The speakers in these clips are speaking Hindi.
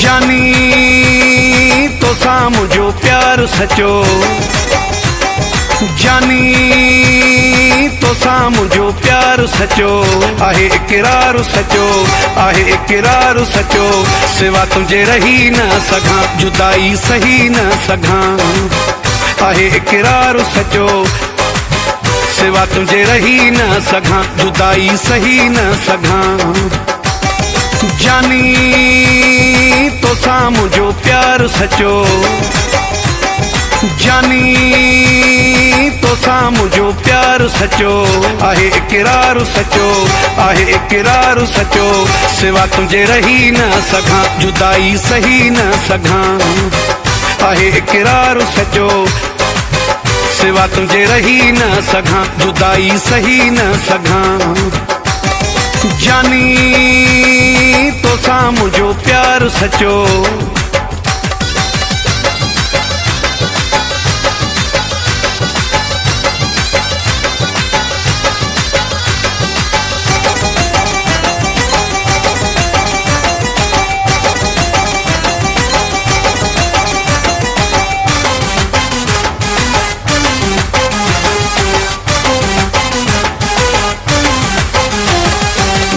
जानी तो सां मुझो प्यार सचो, जानी तो सां मुझो प्यार सचो, आहे इकरार सचो, आहे इकरार सचो, सिवा तुझे रही न सघां, जुदाई सही न सघां, आहे इकरार सचो, सिवा तुझे रही न सघां, जुदाई सही न सघां। जानी तो सां मुझो प्यार सचो, जानी तो सां मुझो प्यार सचो, आहे इकरार सचो, आहे इकरार सचो, सिवा तुझे रही न सघां, जुदाई सही न सघां, आहे इकरार सचो, सिवा तुझे रही न सघां, जुदाई सही न सघां। जानी तो सां मुझो प्यार सचो,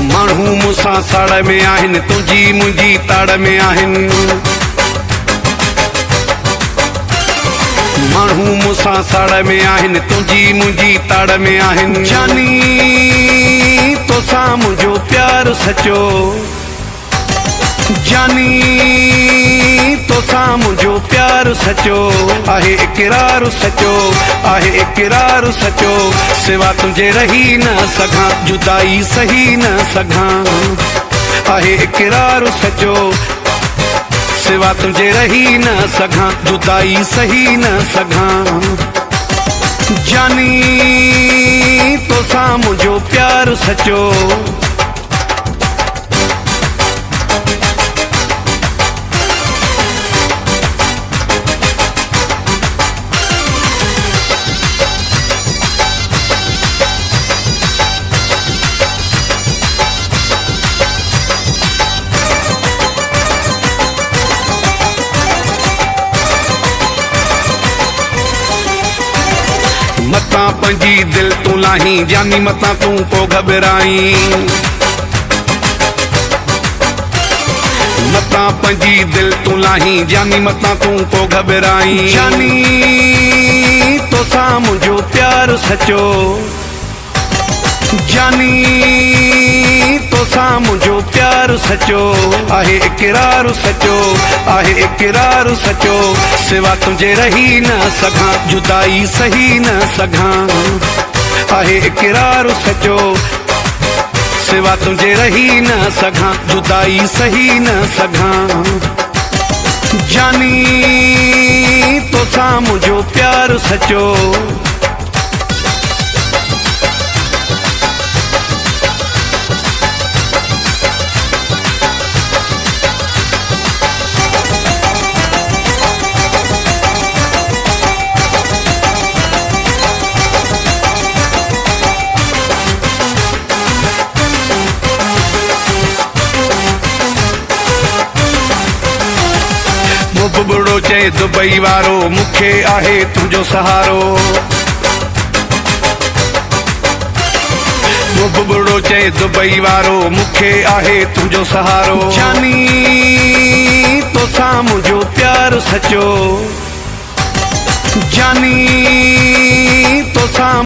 माण्हू मूंसां साड़ में आहिनि, तुंहिंजी मुंहिंजी ताड़ में आहिनि, माण्हू मूंसां साड़ में आहिनि, तुंहिंजी मुंहिंजी ताड़ में आहिनि। जानी तो सां मुझो प्यार सचो, जानी तो सां मुझो प्यार सचो, आहे इकरार सचो, आहे इकरार सचो, सिवा तुझे रही न सघां, जुदाई सही न सघां, आहे इकरार सचो, सिवा तुझे रही न सघां, जुदाई सही न सघां। जानी तो सां मुझो प्यार सचो, मतां पंहिंजी दिल तूं लाहीं, जानी मतां तूं को घबराई, मतां पंहिंजी दिल तूं लाहीं, जानी मतां तूं को घबराई। जानी तो सां मुझो प्यार सचो, जानी तो सां मुझो प्यार सचो, आहे इकरार सचो, आहे इकरार सचो, सिवा तुझे रही न सघां, जुदाई सही न सघां, आहे इकरार सचो, सिवा तुझे रही न सघां, जुदाई सही न सघां। जानी तो सां मुझो प्यार सचो, बुढ़ो चए दुबई वारो, मूंखे आहे तुंहिंजो सहारो, बुढ़ो चए दुबई वारो, मूंखे आहे तुंहिंजो सहारो। जानी तो सां मुझो प्यार सचो, जानी तो सां